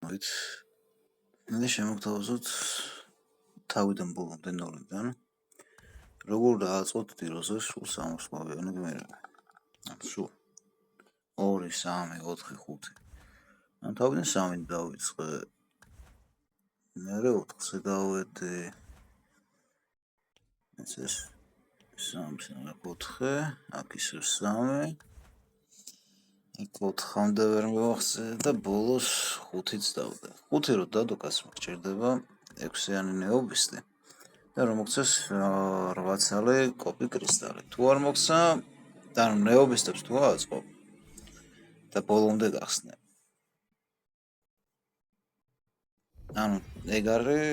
ვით. მე შემოგთავაზოთ თავიდან ბოლომდე ნოლიდან. როგორ დააწყოთ ტიროზე სულ 60-იანი გმირები. სულ 2, 3, 4, 5. ან თავიდან 3 დავიწყე. მერე 4-ზე დავედი. ეს 3, 4, აქ ისევ 3. იქ 4-მდე ვერ მივახცე და ბოლოს 5-იც დავდე. 5 რო დადოკას მჭირდება 6-იანი ნეობისტი და რომ მოგცეს 8 ცალი კოპი კრისტალი. თუ არ მოგცა, ანუ ნეობისტებს თუ აწყობ და ბოლომდე გახსნე. ანუ ეგ არის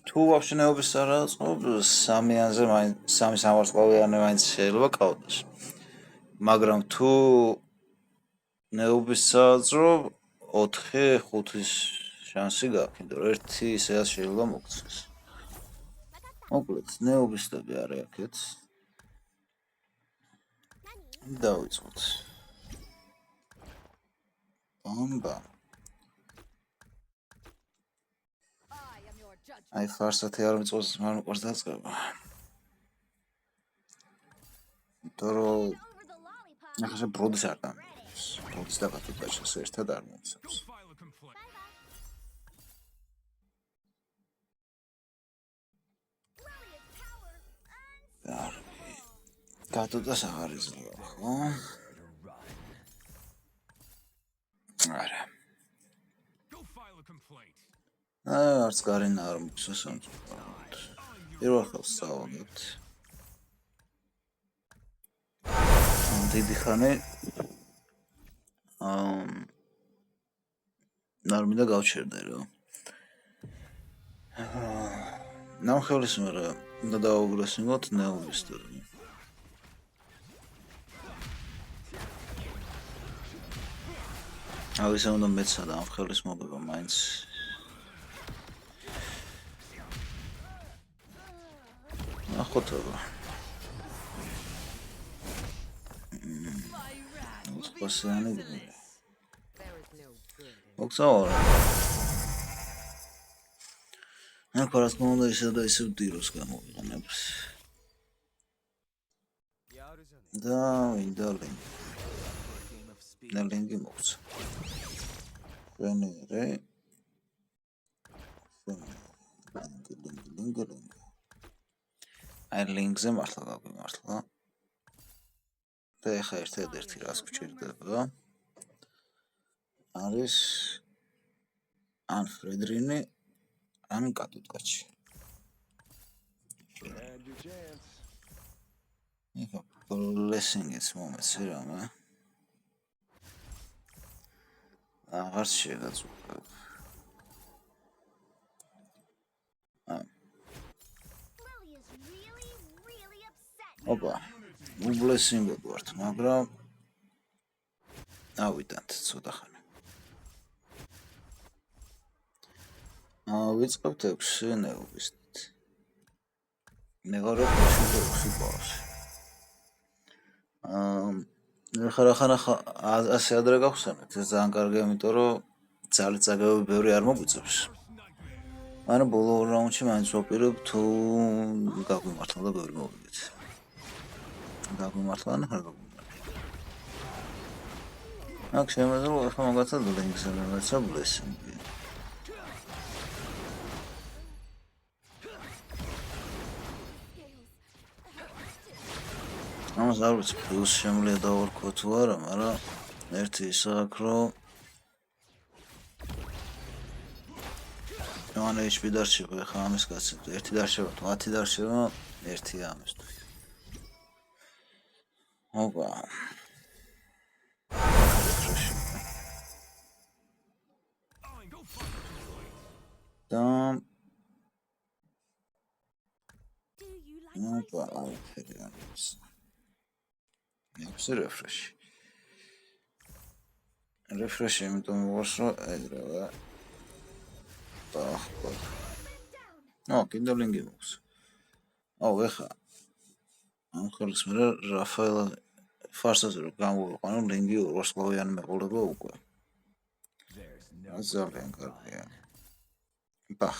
თუ ვაფშე ნეობისტს არ აწყობ, 3-იანზე მაინც 3 სამარცხვავიანი მაინც შეიძლება ყავდეს. მაგრამ თუ ნეობისტს აწყობ 4-5-ის შანსი გაქვს, იმიტომ რომ ერთი ისეაც შეიძლება მოგცეს. მოკლედ, ნეობისტები არის აქეთ. დავიწყოთ. ბამბა. აი ფარსათი არ მიწოს, მაგრამ უყურს დაწყება. იმიტომ რომ ახლა ბროდის არ დამიწყებს. ბროდის დაკატოთ ბაჭას ერთად არ მომცემს. გატოტას აღარ იძლევა, ხო? არა. არც გარინა არ მოგცეს ამწუხაროდ. პირველ ხელს წავაგებთ. დიდი ხანი არ მინდა გავჩერდე რა. ნამხელის მერე უნდა დავუგრესინოთ ნეობისტები. ავისა უნდა მეცა და ამხელის მოგება მაინც ახოთობა. უცხოასიანი გმირი. მოგცაორა. აქ რა თქმა უნდა ისე და ისე ტიროს გამოვიყენებს. და ვინდა ლინგი. და ლინგი მოგცა. ფენერე. ლინგი. აი ლინგზე მართლა გაგვიმართლა. და ეხა ერთ-ერთი რას გვჭირდება არის ან ფრედრინი ან კატუტკაჩი. ეხა ბლესინგის მომეცი რამე. აღარც შეგაწუხებ. ოპა, უბლესინგოდ ვართ, მაგრამ ავიდანთ ცოტა ხანი. ვიწყებთ 6 ნეობისტით. მეორე ფაშით 6 პავს. ხარახანა ასე ადრე გავხსენეთ, ეს ძალიან კარგია, იმიტომ რომ ძალით წაგებები ბევრი არ მოგვიწევს. მაგრამ ბოლო რაუნდში მაინც ვაპირებ თუ გაგვიმართლა და ბევრი მოვიგეთ. გაგვიმართლა ან არ გაგვიმართლა. აქ შემეძლო ახლა მაგათად ლინგზე მეცა ბლესინგი. ამას არ ვიცი პლუს შემიძლია დავარქვა თუ არა, მაგრამ ერთი ის აქვს, რომ მან HP დარჩება, ახლა ამის გაცემთ. 1 დარჩება, 10 დარჩება, 1-ია ამისთვის. ოპა. და ოპა, აიფერიანს. ნექსტ რეფრეში. რეფრეში იმიტომ მოვას რომ ეგრევე. დაახლა. კიდე ლინგი მოხს. ეხა. ამ ხელს მე რაფაელა ფარსაზე რომ გამოვიყვანო ლინგი 2 ვარსკვლავიანი მეყოლება უკვე. ძალიან კარგია. ბახ.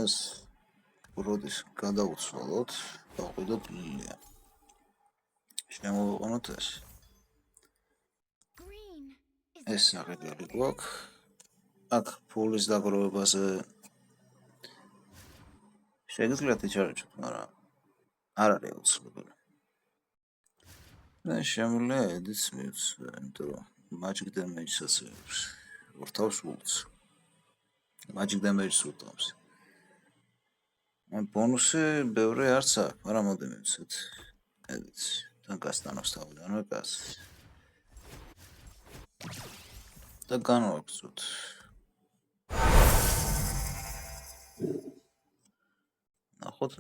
ეს როდის გადავუცვალოთ, დავყიდოთ ლილია. შემოვიყვანოთ ეს. ეს აღებული გვაქვს. აქ ფულის დაგროვებაზე შეგიძლიათ იჩარჩოთ, მაგრამ არ არის აუცილებელი. და შემიძლია edit მივცე, იმიტომ რომ magic damage-საც აქვს. ურთავს ულს. magic damage-ს ურთავს. ბონუსი ბევრი არც აქვს, მაგრამ მოდი მივცეთ. edit. თან გასტანავს თავიდანვე გას. და განვაგრძოთ.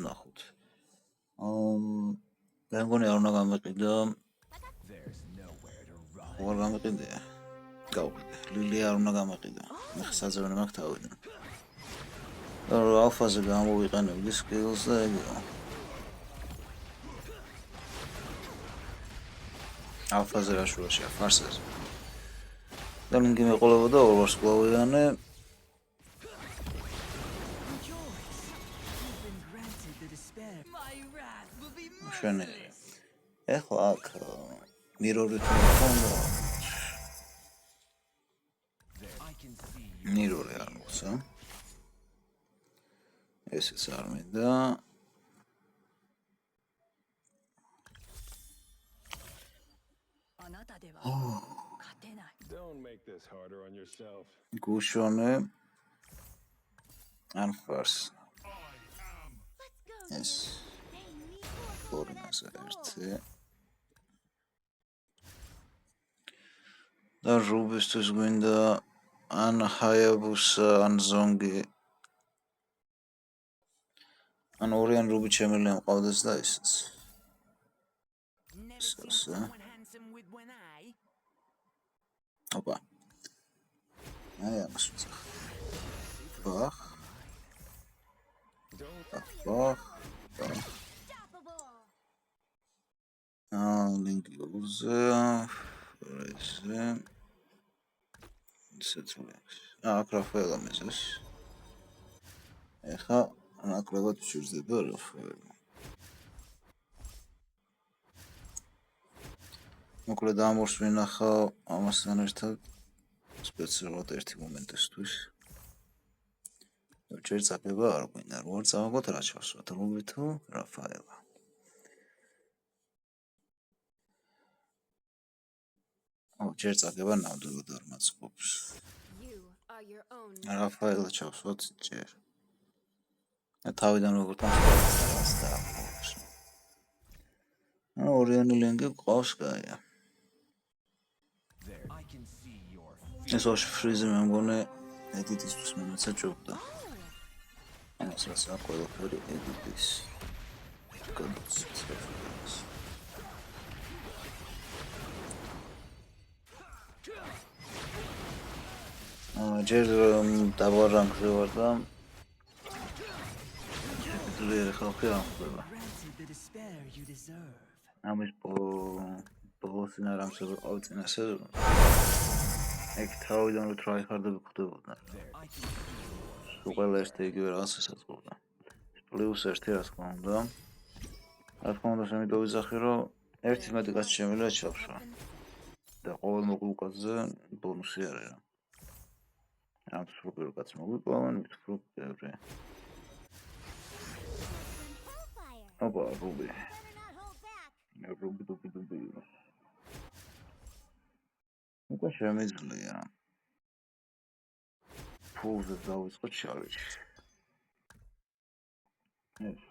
ნახოთ. მე მგონი არ უნდა გამიყიდო. არ გამიყიდია. გავყიდე. ლილი არ უნდა გამიყიდო. მე ხსაძვენი მაქვს თავიდან. ალფაზე გამოვიყენებდი skills და ეგეო. ალფაზე რაშუაშია ფარსაზე. და ლინკი მეყოლებოდა ორვარსკვლავიანი. შენი. ეხლა აქ mirror-ით მქონდა. mirror-ი არ მოხსა. ესეც არ მინდა. Don't make this harder on yourself. გუშონე ან ფარს. ეს ფორმაზე ერთი. და რუბისთვის გვინდა ან ჰაიაბუსა ან ზონგი. ან ორი ან რუბი შემიძლია მყავდეს და ისიც. ოპა. აი ამას ვწახ. ბახ. ლინკი უზე. ესე. აქ რაფაელა მეზეს. ეხა ნაკლებად შევძება რაფაელა. მოკლედ ამორს ვინახავ ამასთან ერთად სპეციალურად ერთი მომენტისთვის. ჯერ წაგება არ გვინდა, რო არ წავაგოთ რა ჩავსვათ, რუბი თუ რაფაელა. ჯერ წაგება ნამდვილად არ მაწყობს. რაფაელა ჩავსვათ ჯერ. და თავიდან როგორ თამაშობს და აქვს. ორიანი ლინკი ყავს კაია. ეს ოშ ფრიზი მე მგონი edit-ისთვის მომეცა ჭობდა. ამასაც რა ყველაფერი edit-ის. გადაცეცხლებს. ჯერ დაბალ რანგზე ვარ და ძლიერი ხალხი არ ხდება. ამის ბოლოსი ნარამს ვიყავ წინასე. ეგ თავიდან რო tryhard-ები ხდებოდა. ყველა ერთი იგივე რაღაცას აწყობდა. პლუს ერთი რა თქმა უნდა. რა თქმა უნდა შემიძლია ვიზახი რომ ერთი მეტი კაცი შემიძლია ჩავშვა. და ყოველ მოკლუკაცზე ბონუსი არის რა. ამ სრუპირო კაცი მოგვიყვანან, ვთქვი ბევრი. ოპა, რუბი. რუბი. უკვე შემიძლია. ფულზე დავიწყოთ შავი. ეს.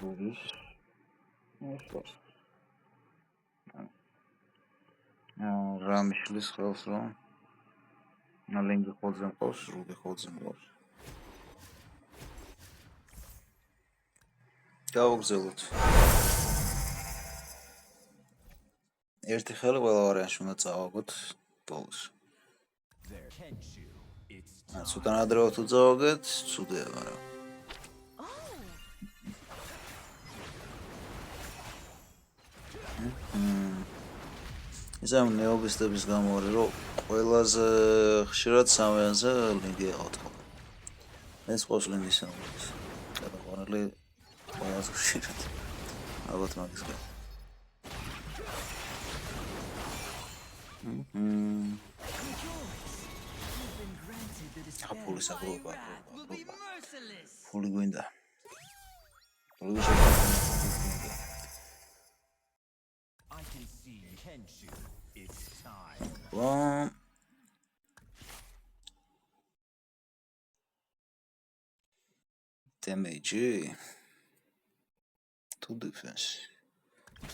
რუბი. ეს. რამიშლის ხელს რომ ლინკი ხოლმე მყავს, რუბი ხოლმე მყავს. გავგზავნოთ. ერთი ხელი ყველა ვარიანტში უნდა წავაგოთ ბოლოს. ცოტა ადრეო თუ წავაგეთ, ცუდია, მაგრამ ისე ამ ნეობისტების გამო არის, რომ ყველაზე ხშირად სამიანზე ლინგი ეყავთ ხოლმე. ეს ყავს ლინგის ამბობს. გადაყვანილი ყველაზე ხშირად. ალბათ მაგის გამო. ფული საგროვა. ფული გვინდა. ფული შეგვიძლია. I can see Kenshu. It's time. Bom. Damage. To defense.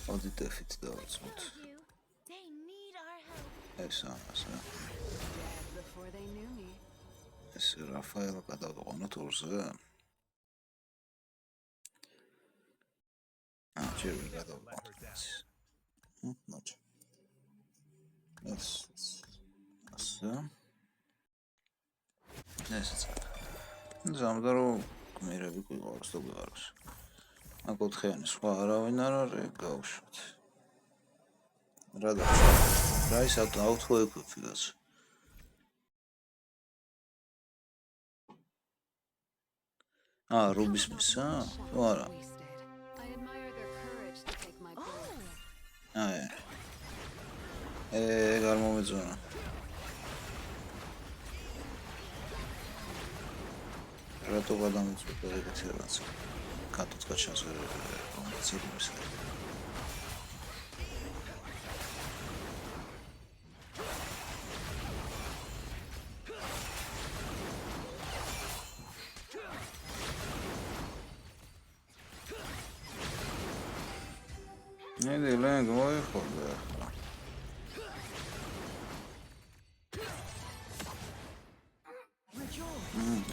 Or the defense does not. They need our help. Esa. Before they knew me. ეს რაფაელა გადავყანოთ ორზე. ჯერ გადავყანოთ. მოჭ. ეს. ასე. ესეც. ზამდარო გმირები გვიყავს და გვიყავს. აქ ოთხიანი სხვა არავინ არ არის, გავუშვათ. რა დარჩა? რა ის ავთო ეკვიფიკაც. რუბის მისა? თუ არა? I admire their courage to take my place. Garmomedzona. Rato გადამიწვია ეგეთი რაღაც. კატოც გაჩანს რომცირების. ლენგ მოიხოდა.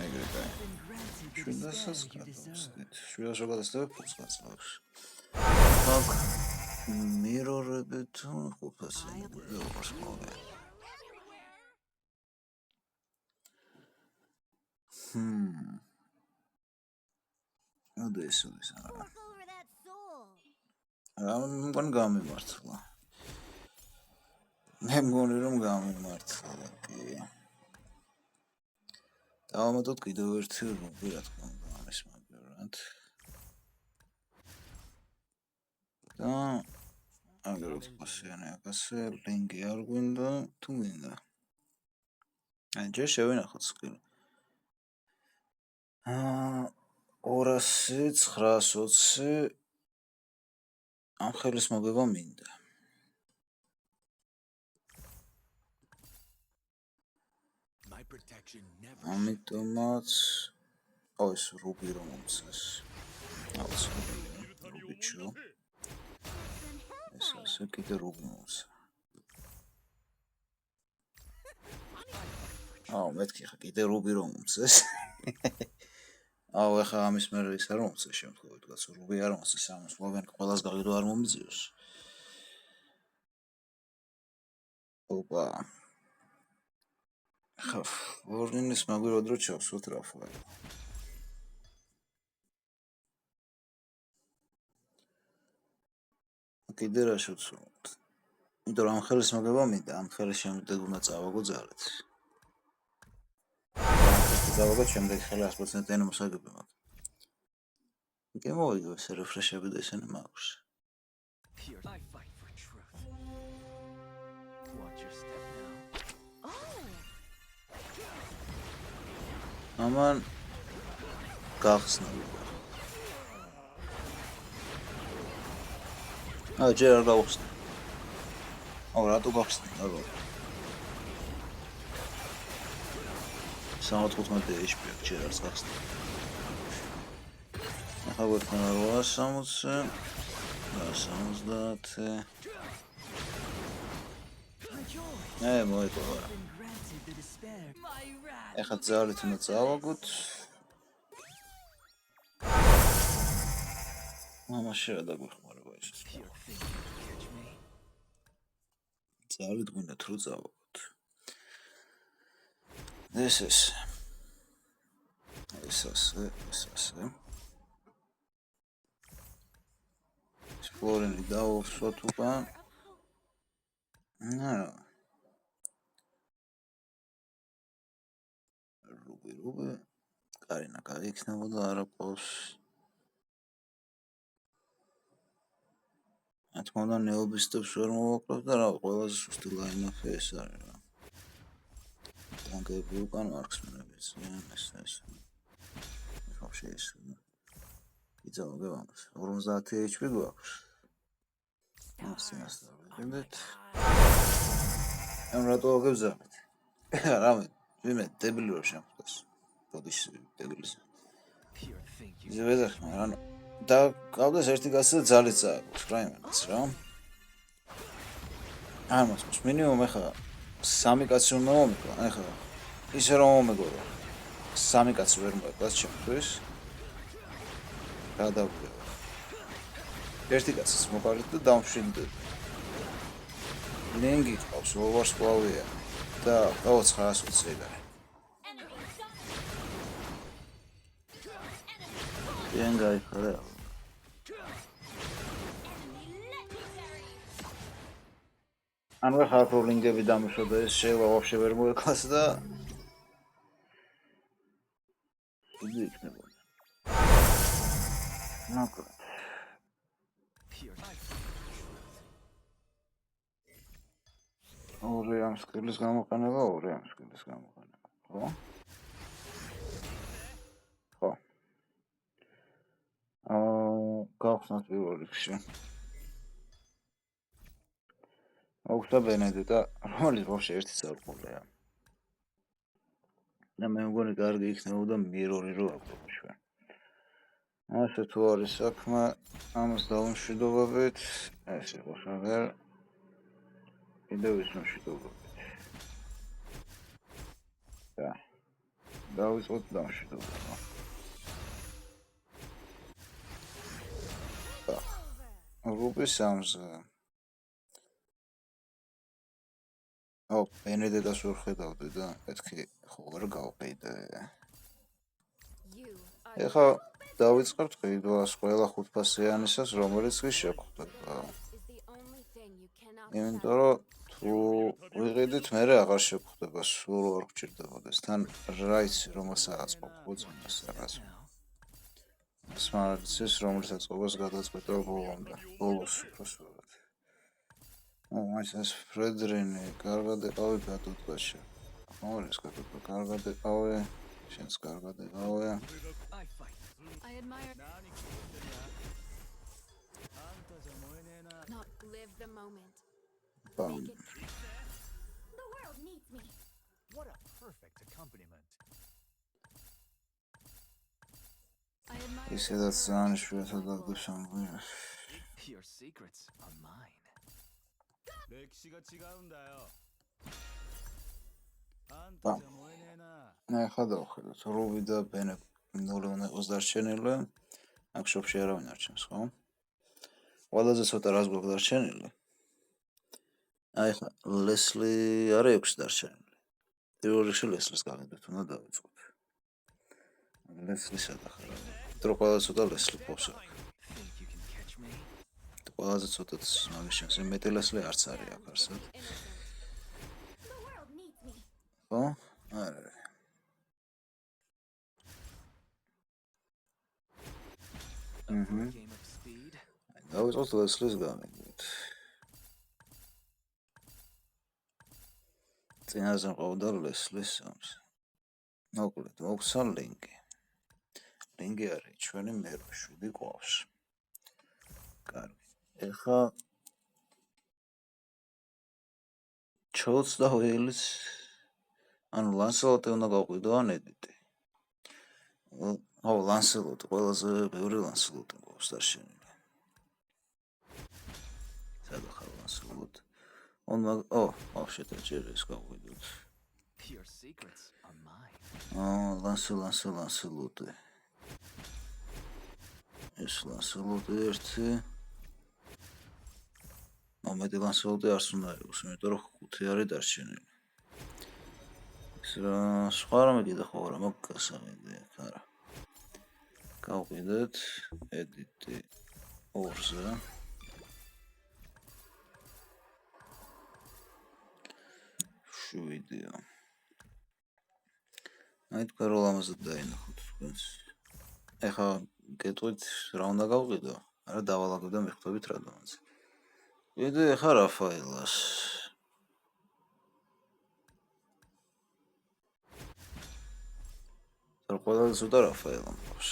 ეგრე. შვილასაც გადავსდით. შვილას რო გადასწრებ ფულს გაწევს. აქ მირორები თუ ყოფასი ვიყოს ხოლმე. ოდეს არა. Over that soul. მგონი გამიმართლა. მე მგონი რომ გამიმართლა კი. დავამატოთ კიდევ ერთი რუბი რა თქმა უნდა ამის მაგერად. და აგეროთ პასიანი აკასე ლინგი არ გვინდა თუ გვინდა. ჯერ შევინახოთ სკილი. 200 920 ამ ხელის მოგება მინდა. My protection never. ამიტომაც ეს რუბი რომ მომცეს. რუბიჩო. ეს ასე კიდე რუბი მომცა. მეთქი ხა კიდე რუბი რომ მომცეს. ეხა ამის მერე ის არ მომცეს შემთხვევით, რაც რუბი არ მომცეს, ამას მოვენ ყველას გაიგო არ მომიძიოს. ოპა. ხა ვორნინის მაგვირად რო ჩავსვათ რაფაელ. კიდე რა შევცვალოთ. იმიტომ რომ ამ ხელის მოგება მინდა, ამ ხელის შემდეგ უნდა წავაგო ძალით. დავაგოთ შემდეგ ხელი 100%-იანი მოსაგები მაქვს. მე მოვიგო ეს რეფრეშები და ისინი მაქვს. Here, I fight for truth. Watch your step now. ამან გახსნა. ჯერ არ გავხსნა. რატო გახსნა? აბა. 115 HP ჯერ არც გახსნა. ახლა ვერქნა 860 170 მოიწოვა. ახლა ძალით უნდა წავაგოთ. მამაში რა დაგვეხმარება ეს. ძალით გვინდა თუ წავაგოთ. ეს ასე. ფლორენი დავუსვათ უკან. არა. რუბი. კარინა გაიქნებოდა არა ყავს. რა თქმა უნდა ნეობის სტეპს ვერ მოვაკლებ და რა ყველაზე სუსტი ლაინაფი ეს არის რა. ტანკები უკან მარქსმენებიც ეს. вообще ეს. იცავ გევამს 50 HP გვაქვს. ასეასთან. ამ რატო აგებზავთ? რამე, ვიმე დებილი რო შემხდას. ბოდიშ დებილის. Pure think you ისე ვეძახ, მაგრამ და გავდეს ერთი კაცი და ძალით წააქვს რა იმენაც რა. ამას მინიმუმ ახლა 3 კაცი უნდა მომეკლა, ახლა ისე რომ მომეგორო. 3 კაცი ვერ მოეკლას ჩემთვის. გადავიდე. ერთი კაცის მოპარეთ და დავმშვიდდეთ. ლენგი ყავს, ვარსკვლავია და 920 ეგარი. ლენგაი ხარ. ანუ ხარ პროლინგები დამუშავდა ეს შეიძლება ვაფშე ვერ მოეკლას და იგი იქნება. ნაკო pure. ორი ამ სკილის გამოყენება, ხო? ხო. გავხსნათ პირველ რიგში. აუხსნა ბენედეტა, რომელიც ვაფშე ერთი წარყულია. და მე მგონი კარგი იქნებოდა მირორი რო აკვდები ჩვენ. ასე თუ არის საქმე, ამას დავუმშვიდობებით, ეს იყო შეგერ. კიდევ ის მშვიდობებით. და დავიწყოთ დამშვიდობა. რუბი სამზე. ბენედეტას ვერ ხედავდი და მეთქი ხო ვერ გავყიდე. You are ეხლა დავიწყებთ ყიდვას ყველა 5 ფასიანისას, რომელიც კი შეგვხვდება. is the only thing you cannot იმიტომ რომ თუ ვიყიდით, მე აღარ შეგვხვდება, სულ არ გჭირდებოდეს. თან რა იცი, რომელსაც ყოფოწმოს რაღაც. სმარტის რომელსაც ყოფოს გადაწყვეტა ბოლომდე. ბოლოს უბრალოდ. მაინც ფრედრინი, კარგად ეყავი გადაწყვეტში. მორის გადაწყვეტა, კარგად ეყავი, შენც კარგად ეყავი. I fight. I admire Antaja moenena. not live the moment. ბამ. Make it the world needs me. What a perfect accompaniment. I admire ისედაც ძალიან შვიდად დაგდებს ამ გვირას. Your secrets are mine. 렉시가違うんだよ. Antaja moenena. მე ხა დავხედოთ, რუბი და ბენე ნული უნდა იყოს დარჩენილი. აქ შოპში არავინ არ ჩანს, ხო? ყველაზე ცოტა რას გვაქვს დარჩენილი? აი ხა ლესლი არა აქვს დარჩენილი. პირველ რიგში ლესლის გავიდეთ, უნდა დავიწყოთ. ლესლი სადახარა. დრო ყველაზე ცოტა ლესლი ფობს აქ. Think you can catch me? ყველაზე ცოტაც მაგის შანსი მეტი ლესლი არც არის აქ არსად. innocent. The world needs me. ხო? არა. For a game of speed. დავიწყოთ ლესლის გამიგეთ. წინაზე მყავდა ლესლის სამს. მოკლედ, მოგცა ლინკი. ლინკი არის ჩვენი მერო 7 ყავს. კარგი. ეხა ჩოც და ველის ანუ ლანსელოტი უნდა გავყვიდო ან ედიტი. ლანსელოტი, ყველაზე ბევრი ლანსელოტი ყავს დარჩენილი. სადახარ ლანსელოტი. вообще-то через გავყვიდოთ. Your secrets are mine. ლანსელოტი. ეს ლანსელოტი ერთი. მომედი ლანსელოტი არც უნდა იყოს, იმიტომ რომ 5 არის დარჩენილი. ეს რა სხვა რამე კიდე ხო არა, მაგასავედი, არა. გავყვიდეთ, ედიტი 2-ზე. 7-ია. აი თქვენ რო ლამაზად დაინახოთ თქვენს. ეხლა გეტყვით რა უნდა გავყიდო? არა დავალაგებ და მიხტობით რადგანაც. ვიდე ეხლა რაფაელას. ყველას უდა რაფაელა მყავს.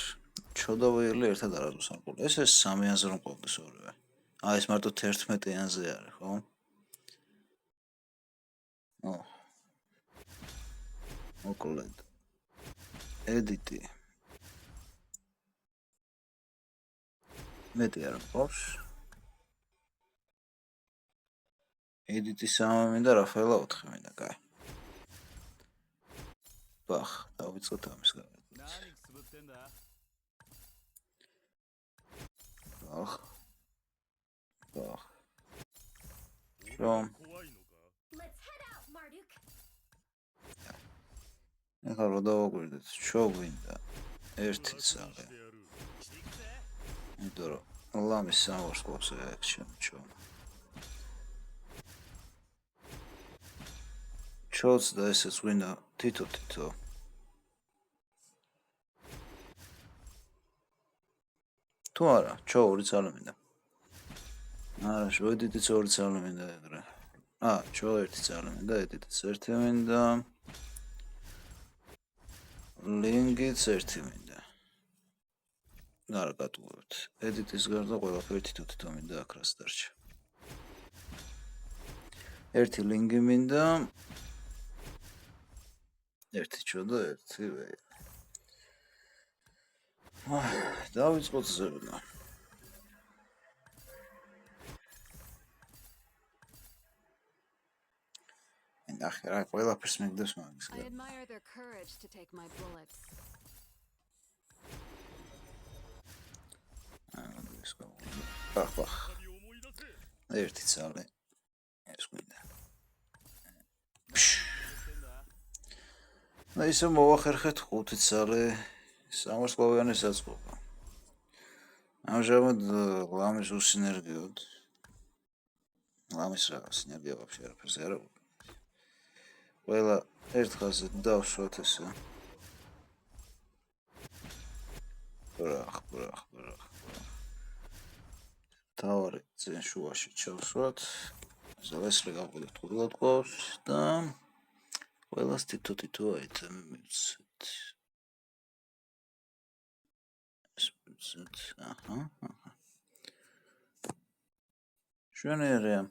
ჩო და ვეირლი ერთად არ არის სამყურო. ეს 3-იანზე რომ ყოფდეს ორივე. ეს მარტო 11-იანზე არის, ხო? მოკლედ. ედიტი. მეტი არ მყავს. ედიტი 3 მინდა, რაფაელა 4 მინდა, კაი. ბახ, დავიწყოთ ამის გარეთ. 나는 스붓된다. ბახ. რომ Let's head out, Marduk. ეხლა რა დავაკვირდეთ? ჩო გვინდა 1 წალი. იმიტომ რომ ლამის სამარსკვლავსა აქვს ჩო. ჩოც და ესეც გვინდა თითო. თუ არა, ჩო 2 წალი მინდა. არა, ედიტიც 2 წალი მინდა ეგრე. ჩო 1 წალი მინდა, ედიტიც 1 მინდა. ლინგიც 1 მინდა. არა გატულებთ. ედიტის გარდა ყველაფერი თითო მინდა აქ რას დარჩა. 1 ლინგი მინდა. 1 ჩო და 1 ვეირ. დავიწყოთ ზებნა. ნახე რა ყველაფერს მიგდებს მაგის I admire their courage to take my bullets. ბახ. 1 წალი. ეს გვინდა. და ისე მოვახერხეთ 5 წალი. სამარსკვლავიანი საწყობა. ამჟამად ლამის უსინერგიოდ. ლამის რა სინერგია ვაფშე არაფერს არ აქვს. ყველა ერთხელზე დავშვათ ესე. ბრახ. თავარი წინ შუაში ჩავსვათ. ზალესლი გავყიდოთ ყურლად ყავს და ყველას თითო აიტემი მივცეთ. შენერია.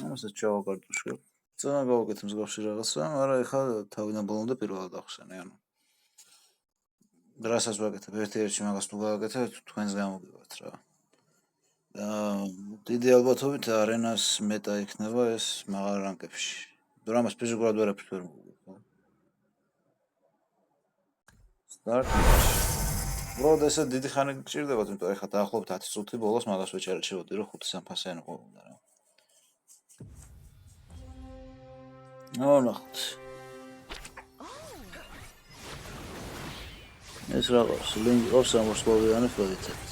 ამასაც ჩავაკარტუშკებ. წანა გავაკეთე მსგავსი რაღაცა, მაგრამ ეხლა თავიდან ბოლომდე პირველად ახსენე, ანუ. რასაც ვაკეთებ, ერთ-ერთი მაგას თუ გავაკეთებ, თქვენს გამოგივათ რა. და დიდი ალბათობით არენას მეტა იქნება ეს მაღალ რანკებში. თუ ამას ფიზიკურად ვერაფერს ვერ მოვიგებ, ხო? Start. როდ ესე დიდი ხანი გჭირდებათ, იმიტომ ეხლა დაახლოებით 10 წუთი ბოლოს მაგას ვეჭერჩებოდი, რომ 5 3-ფასიანი ყოფილდა რა. ნახოთ. ეს რაღაც ლინგი ყავს სამარსკვლავიანი ფოდიცეთ.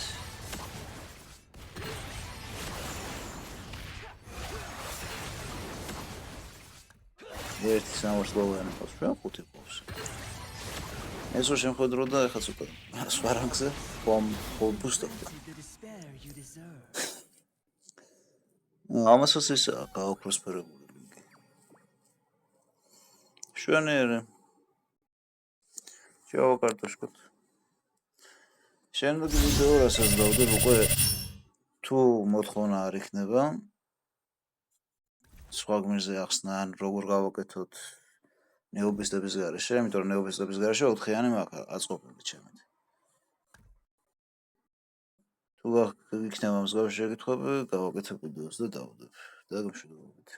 ერთი სამარსკვლავიანი ყავს, რა 5 ყავს. ეს რო შემხედრო და ეხლა ცოტა სხვა რანგზე ბუსტობდი. ამასაც ის გაუპროსპერებული ლინგი. შენერე. ჩავაკარტოშკოთ. შემდგ ვიდეო რასაც დავდებ უკვე თუ მოთხოვნა არ იქნება სხვა გმირზე ახსნა ან როგორ გავაკეთოთ ნეობისტების გარეშე, იმიტომ რომ ნეობისტების გარეშე 4-იანი მაქვს აწყობილი ჩემით. თუ იქნება მსგავსი შეკითხვები, გავაკეთებ ვიდეოს და დავდებ. დაგემშვიდობებით.